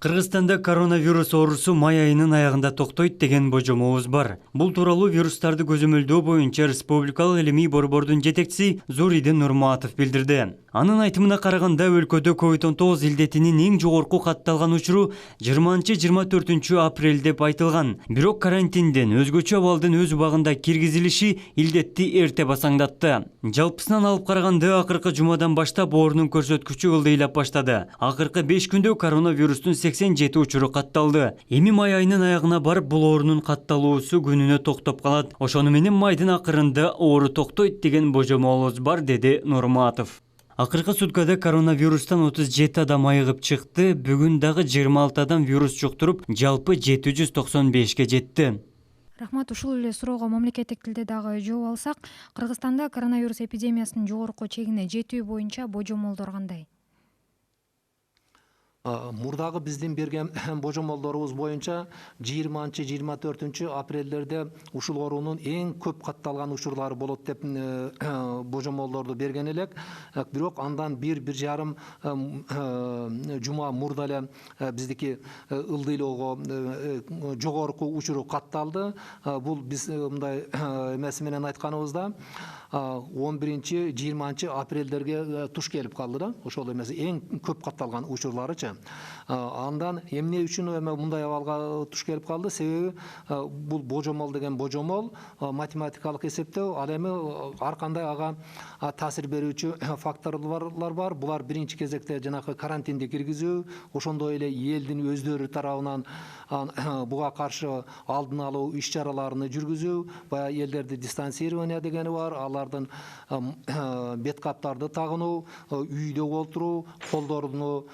Кыргызстанда коронавирус оорусу май айынын аягында токтойт деген божомобуз бар. Бул тууралуу вирустарды көзөмөлдөө боюнча Республикалык илимий борбордун жетекчиси Зуридин Нурматов билдирди. Анын айтымына караганда өлкөдө COVID-19 илдетинин эң жогорку катталган учуру 20-24 апрель деп айтылган. Бирок карантинден өзгөчө абалдын өз убагында киргизилиши илдетти эрте басаңдатты. Жалпысынан алып караганда акыркы жумадан баштап оорунун көрсөткүчү ылдыйлап баштады. Акыркы 5 күндө коронавирустун 87 учуру катталды. Эми май айынын аягына барып бул оорунун катталуусу күнүнө токтоп калат. Ошону менен майдын акырында оору токтойт деген божомолубуз бар, деди Нурматов. Акыркы суткада коронавирустан 37 адам айыгып чыкты. Бүгүн дагы 26 адам вирус жуктуруп, жалпы 795 жетти. Рахмат, ушул эле суроого мамлекеттик тилде дагы жооп алсак, Кыргызстанда коронавирус эпидемиясынын жогорку чегине жетүү боюнча божомолдор кандай? Мурдагы биздин берген божомолдорубуз боюнча 20-24 апрелдерде ушул оорунун эң көп катталган учурлары болот деп божомолдорду берген элек. Бирок андан бир жарым жума мурда эле биздики ылдыйлоого жогорку учуру катталды. Бул биз мындай эмеси менен айтканыбызда 11-20 апрелдерге туш келип калды да. Ошол эмеси эң көп катталган учурларычы. Андан эмне үчүн мындай абалга туш келип калды? Себеби бул божомол деген божомол математикалык эсептөө, ал эми ар кандай ага таасир берүүчү факторлор бар. Булар биринчи кезекте жанагы карантинди киргизүү, ошондой эле элдин өздөрү тарабынан буга каршы алдын алуу иш-чараларын жүргүзүү, баягы элдерди дистанцирование дегени бар, алардын бет каптарды тагынуу, үйдө отуруу, колдоруну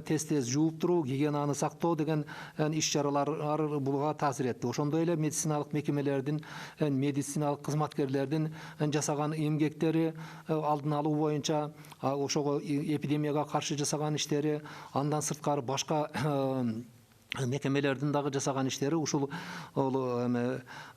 тез жууп туруу, гигиенаны сактоо деген иш-чаралар буга таасир этти. Ошондой эле медициналык мекемелердин, медициналык кызматкерлердин жасаган эмгектери, алдын алуу боюнча ошого эпидемияга каршы жасаган иштери, андан сырткары башка мекемелердин дагы жасаган иштери ушул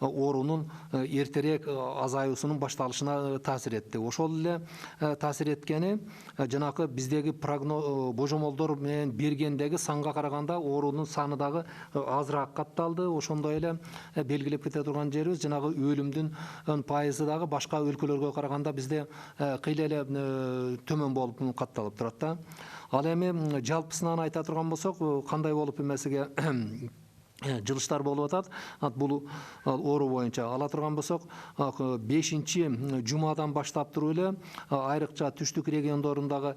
оорунун эртерээк азаюусунун башталышына таасир этти. Ошол эле таасир эткени жанагы биздеги божомолдор менен бергендеги санга караганда оорунун саны дагы азыраак катталды. Ошондой эле белгилеп кете турган жерибиз жанагы өлүмдүн пайызы дагы башка өлкөлөргө караганда бизде кыйла эле төмөн болуп катталып турат да. Ал эми жалпысынан айта турган болсок, кандай болуп эмесиге жылыштар болуп атат. Бул оору боюнча ала турган болсок, 5-жумадан баштап туруп эле айрыкча түштүк региондорундагы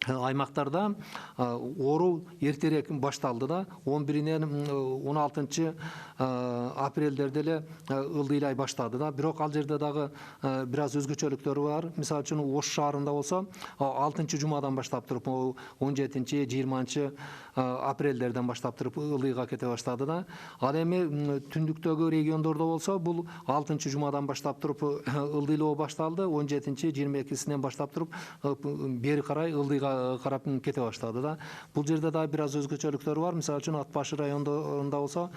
аймактарда оору эртерээк башталды да. 11-нен 16 апрелдерде эле ылдыйлай баштады да. Бирок ал жерде дагы бир аз өзгөчөлүктөр бар. Мисалы үчүн Ош шаарында болсо 6-жумадан баштап туруп 17-20 апрелдерден баштап туруп ылдыйга кете баштады да. Ал эми түндүктөгү региондордо болсо бул 6-жумадан баштап туруп ылдыйлоо башталды. 17-22-синен баштап туруп бери карай ылдыйга карап кете баштады да. Бул жерде да бир аз өзгөчөлүктөр бар. Мисалы үчүн Ат башы районунда болсо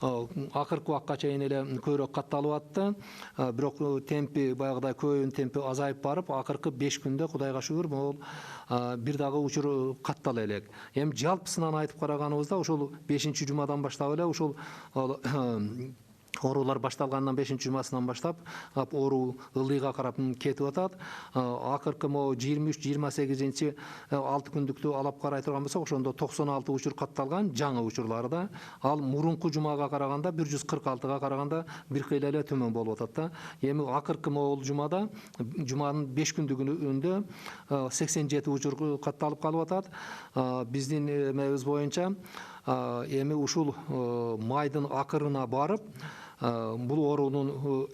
акыркы убакка чейин эле көбүрөөк катталып атты. Бирок темпи баягыдай көбөйүүнүн темпи азайып барып, акыркы 5 күндө Кудайга шүгүр бул бир дагы учур каттала элек. Эми жалпысынан айтып караганыбызда ушул 5-жумадан баштап эле ушул оорулар башталгандан 5-жумасынан баштап оору ылдыйга карап кетип атат. Акыркы 23-28 6 күндүктү алып карай турган болсок, ошондо 96 учур катталган, жаңы учурларда. Ал мурунку жумага караганда 146-га караганда бир кыйла эле төмөн болуп атат да. Эми акыркы жумада, жуманын 5 күндүгүндө 87 учур катталып калып атат. Биздин эмебиз боюнча эми ушул майдын акырына барып бул оорунун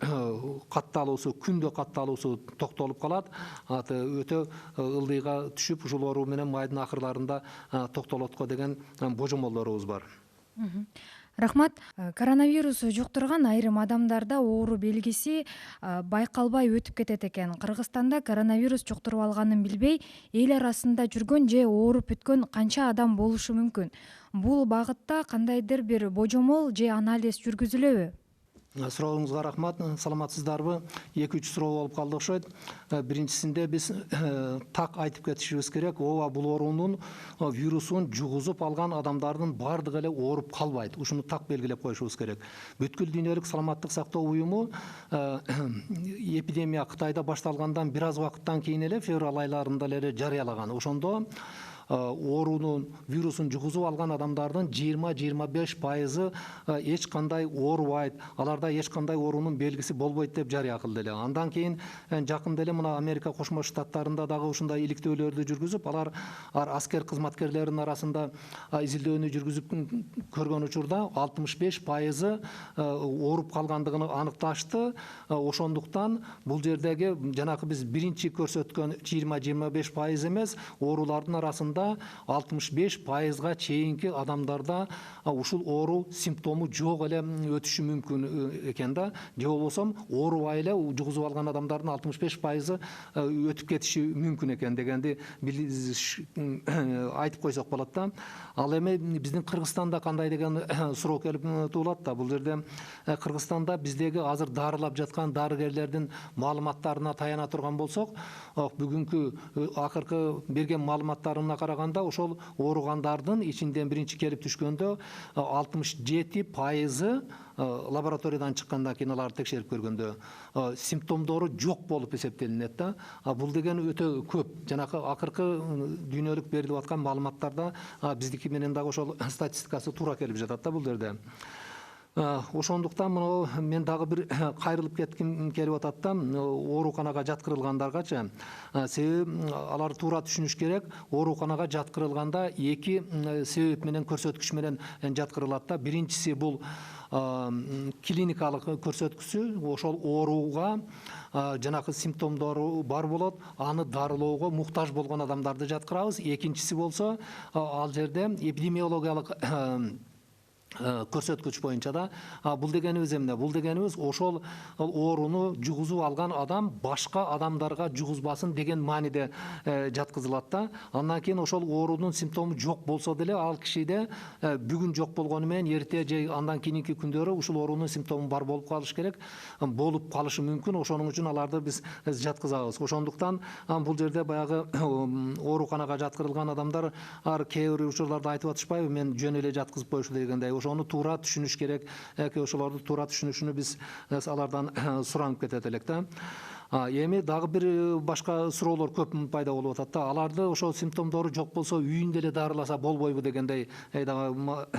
катталуусу, күндө катталуусу токтолуп калат. Өтө ылдыйга түшүп, ушул оору менен майдын акырларында токтолот го деген божомолдорубуз бар. Рахмат. Коронавирус жуктурган айрым адамдарда оору белгиси байкалбай өтүп кетет экен. Кыргызстанда коронавирус жуктуруп алганын билбей, эл арасында жүргөн же ооруп бүткөн канча адам болушу мүмкүн? Бул багытта кандайдыр бир божомол же анализ жүргүзүлөбү? Сурооңузга рахмат. Саламатсыздарбы? 2-3 суроо болуп калды окшойт. Биринчисинде биз так айтып кетишибиз керек. Ооба, бул оорунун вирусун жугузуп алган адамдардын бардыгы эле ооруп калбайт. Ушуну так белгилеп коюшубуз керек. Бүткүл дүйнөлүк саламаттык сактоо уюму эпидемия Кытайда башталгандан бир аз убакыттан кийин эле февраль айларында эле жарыялаган. Ошондо оорунун вирусун жугузуп алган адамдардын 20-25% эч кандай оорубайт, аларда эч кандай оорунун белгиси болбойт деп жарыя кылды эле. Андан кийин жакында эле мына Америка Кошмо Штаттарында дагы ушундай иликтөөлөрдү жүргүзүп, алар аскер кызматкерлеринин арасында изилдөөнү жүргүзүп көргөн учурда 65% ооруп калгандыгын аныкташты. Ошондуктан бул жердеги жанакы биз биринчи көрсөткөн 20-25% эмес, оорулардын арасында 65%га чейинки адамдарда ушул оору симптому жок эле өтүшү мүмкүн экен да. Же болбосо оорубай эле жугузуп алган адамдардын 65% өтүп кетиши мүмкүн экен дегенди айтып койсок болот да. Ал эми биздин Кыргызстанда кандай деген суроо келип туулат да. Бул жерде Кыргызстанда биздеги азыр дарылап жаткан дарыгерлердин маалыматтарына таяна турган болсок, бүгүнкү акыркы берген маалыматтарына караганда ошол ооругандардын ичинден биринчи келип түшкөндө 67% лабораториядан чыккандан кийин аларды текшерип көргөндө симптомдору жок болуп эсептелинет да. Бул деген өтө көп. Жанакы акыркы дүйнөлүк берилип аткан маалыматтарда биздики менен дагы ошол статистикасы туура келип жатат да бул жерде. Ошондуктан мен дагы бир кайрылып кетким келип атат да, ооруканага жаткырылгандаргачы. Себеби алар туура түшүнүш керек. Ооруканага жаткырылганда эки себеп менен көрсөткүч менен жаткырылат да. Биринчиси бул клиникалык көрсөткүчү, ошол ооруга жанакы симптомдору бар болот, аны дарылоого муктаж болгон адамдарды жаткырабыз. Экинчиси болсо ал жерде эпидемиологиялык көрсөткүч боюнча да. Бул дегенибиз эмне? Бул дегенибиз ошол ооруну жугузуп алган адам башка адамдарга жугузбасын деген мааниде жаткызылат да. Андан кийин ошол оорунун симптому жок болсо деле ал кишиде бүгүн жок болгону менен эрте же андан кийинки күндөрү ушул оорунун симптому бар болуп калыш керек, болуп калышы мүмкүн. Ошонун үчүн аларды биз жаткызабыз. Ошондуктан бул жерде баягы ооруканага жаткырылган адамдар кээ бир учурларда айтып атышпайбы, мен жөн эле жаткызып коюшу дегендей. Ошону туура түшүнүш керек. Ошолорду туура түшүнүшүнү биз алардан суранып кетет элек да. Эми дагы бир башка суроолор көп пайда болуп атат да. Аларды ошол симптомдору жок болсо үйүндө эле дарыласа болбойбу дегендей дагы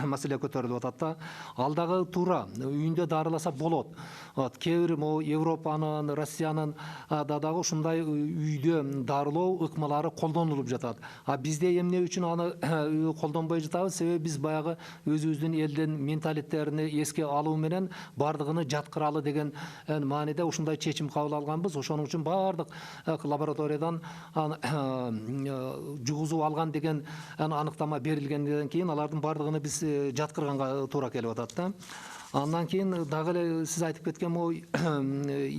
маселе көтөрүлүп атат да. Ал дагы туура. Үйүндө дарыласа болот. Кээ бир Европанын, Россиянын дагы ушундай үйдө дарылоо ыкмалары колдонулуп жатат. Бизде эмне үчүн аны колдонбой жатабыз? Себеби биз баягы өзүбүздүн элдин менталиттерин эске алуу менен бардыгын жаткыралы деген мааниде ушундай чечим кабыл алганбыз. Ошонун үчүн баардык лабораториядан жугузуп алган деген аныктама берилгенден кийин алардын бардыгын биз жаткырганга туура келип атат да. Андан кийин дагы эле сиз айтып кеткен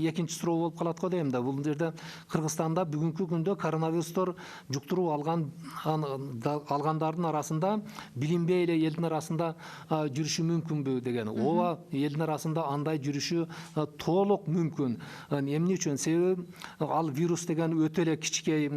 экинчи суроо болуп калат го дейм да. Бул жерде Кыргызстанда бүгүнкү күндө коронавирустор жуктуруп алгандардын арасында билинбей эле элдин арасында жүрүшү мүмкүнбү деген. Ооба, элдин арасында андай жүрүшү толук мүмкүн. Эмне үчүн? Себеби ал вирус деген өтө эле кичикей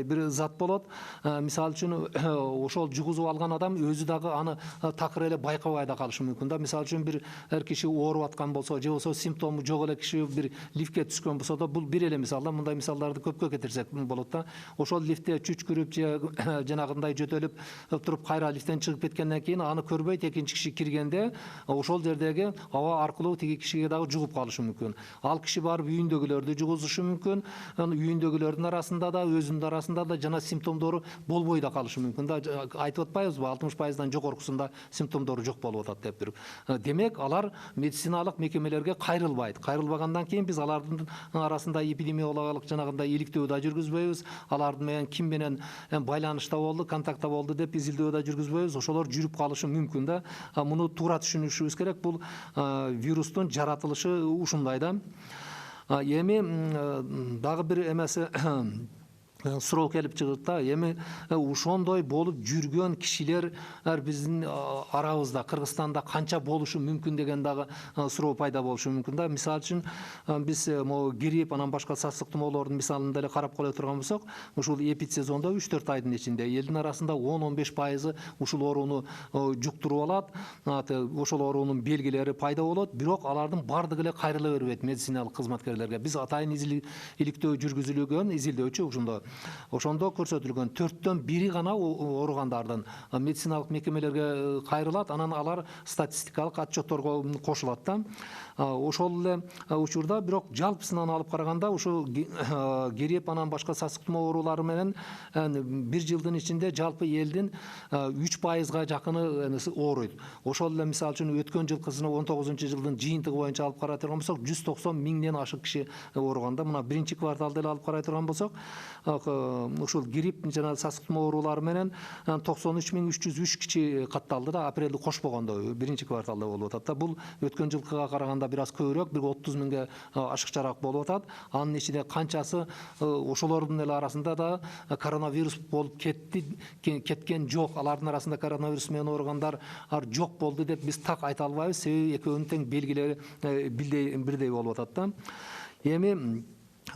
бир зат болот. Мисалы үчүн ошол жугузуп алган адам өзү дагы аны такыр эле байкабай да калышы мүмкүн да. Мисалы үчүн бир киши ооруп аткан болсо, же болбосо симптому жок эле киши бир лифтке түшкөн болсо да, бул бир эле мисал да. Мындай мисалдарды көпкө кетирсек болот да. Ошол лифтте чүчкүрүп же жанагындай жөтөлүп туруп кайра лифттен чыгып кеткенден кийин аны көрбөйт экинчи киши киргенде ошол жердеги аба аркылуу тиги кишиге дагы жугуп калышы мүмкүн. Ал киши барып үйүндөгүлөрдү жугузушу мүмкүн. Үйүндөгүлөрдүн арасында да, өзүнүн арасында да жана симптомдору болбой да калышы мүмкүн да. Айтып атпайбызбы, 60%дан жогоркусунда симптомдору жок болуп атат деп туруп. Демек алар медициналык мекемелерге кайрылбайт. Кайрылбагандан кийин биз алардын арасында эпидемиологиялык жанагындай иликтөө да жүргүзбөйбүз. Алардын менен ким менен байланышта болду, контактта болду деп изилдөө да жүргүзбөйбүз. Ошолор жүрүп калышы мүмкүн да. Муну туура түшүнүшүбүз керек. Бул вирустун жаратылышы ушундай да. Эми дагы бир эмеси суроо келип чыгат да, эми ошондой болуп жүргөн кишилер биздин арабызда, Кыргызстанда канча болушу мүмкүн деген дагы суроо пайда болушу мүмкүн да. Мисалы үчүн биз могу грипп, анан башка сасык тумоолордун мисалын деле карап кое турган болсок, ушул эпидсезондо 3-4 айдын ичинде элдин арасында 10-15% ушул ооруну жуктуруп алат. Ошол оорунун белгилери пайда болот, бирок алардын бардыгы эле кайрыла бербейт медициналык кызматкерлерге. Биз атайын иликтөө жүргүзүлгөн, изилдөөчү ошондо көрсөтүлгөн 4төн 1 гана ооругандардын медициналык мекемелерге кайрылат, анан алар статистикалык отчетторго кошулат да. Ошол эле учурда бирок жалпысынан алып караганда ушу грипп, анан башка сасык тумоо оорулары менен бир жылдын ичинде жалпы элдин 3%га жакыны ооруйт. Ошол эле мисалы үчүн өткөн жылкысына 19-жылдын жыйынтыгы боюнча алып карай турган болсок, 190 миңден ашык киши ооруганда, мына биринчи кварталды эле алып карай турган болсок, ушул грипп жана сасык тумоо оорулары менен 93.303 киши катталды да, апрелди кошпогондо биринчи кварталда болуп атат да. Бул өткөн жылкыга караганда бир аз көбүрөөк, 30 миңге ашыкчараак болуп атат. Анын ичинде канчасы ошолордун эле арасында да коронавирус болуп кеткен жок, алардын арасында коронавирус менен ооругандар жок болду деп биз так айта албайбыз, себеби экөөнүн тең белгилери бирдей болуп атат да. Эми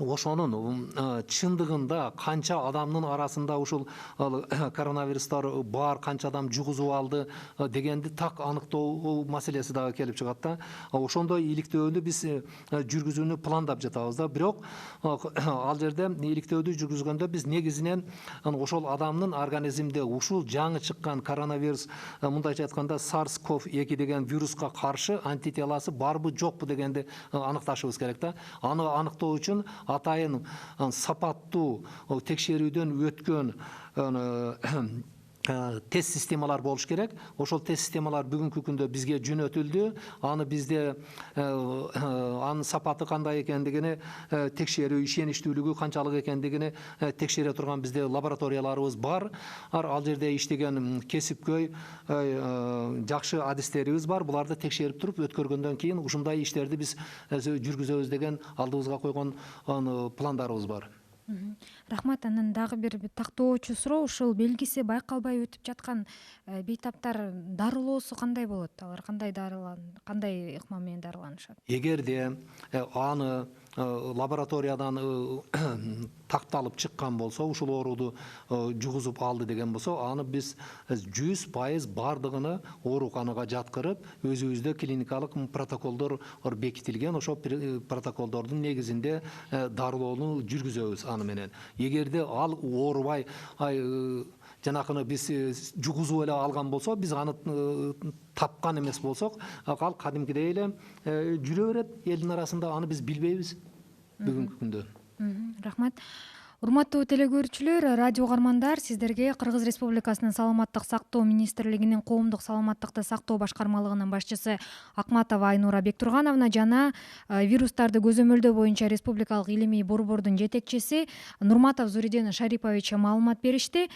ошонун чындыгында канча адамдын арасында ушул коронавирустар бар, канча адам жугузуп алды дегенди так аныктоо маселеси дагы келип чыгат да. Ошондой иликтөөнү биз жүргүзүүнү пландап жатабыз да. Бирок ал жерде иликтөөдү жүргүзгөндө биз негизинен ошол адамдын организмде ушул жаңы чыккан коронавирус, мындайча айтканда SARS-CoV-2 деген вируска каршы антителасы барбы жокпу дегенди аныкташыбыз керек да. Аны аныктоо үчүн атайын сапаттуу текшерүүдөн өткөн тест системалар болуш керек. Ошол тест системалар бүгүнкү күндө бизге жөнөтүлдү. Аны бизде анын сапаты кандай экендигини текшерүү, ишеничтүүлүгү канчалык экендигини текшере турган бизде лабораторияларыбыз бар. Ал жерде иштеген кесипкөй жакшы адистерибиз бар. Буларды текшерип туруп өткөргөндөн кийин ушундай иштерди биз жүргүзөбүз деген алдыбызга койгон пландарыбыз бар. Рахмат. Анан дагы бир тактоочу суроо, ушул белгиси байкалбай өтүп жаткан бейтаптар дарылоосу кандай болот? Алар кандай ыкма менен дарыланышат? Эгерде аны лабораториядан такталып чыккан болсо, ушул ооруду жугузуп алды деген болсо, аны биз 100% бардыгыны ооруканага жаткырып, өзүбүздө клиникалык протоколдор бекитилген. Ошол протоколдордун негизинде дарылоону жүргүзөбүз аны менен. Эгерде ал оорубай жанакыны биз жугузуп эле алган болсо, биз аны тапкан эмес болсок, ал кадимкидей эле жүрө берет элдин арасында, аны биз билбейбиз бүгүнкү күндө. Рахмат. Урматтуу телекөрүүчүлөр, радио угармандар, сиздерге Кыргыз Республикасынын Саламаттык сактоо министрлигинин Коомдук саламаттыкты сактоо башкармалыгынын башчысы Акматова Айнура Бектургановна жана вирустарды көзөмөлдөө боюнча республикалык илимий борбордун жетекчиси Нурматов Зуриден Шарипович маалымат беришти.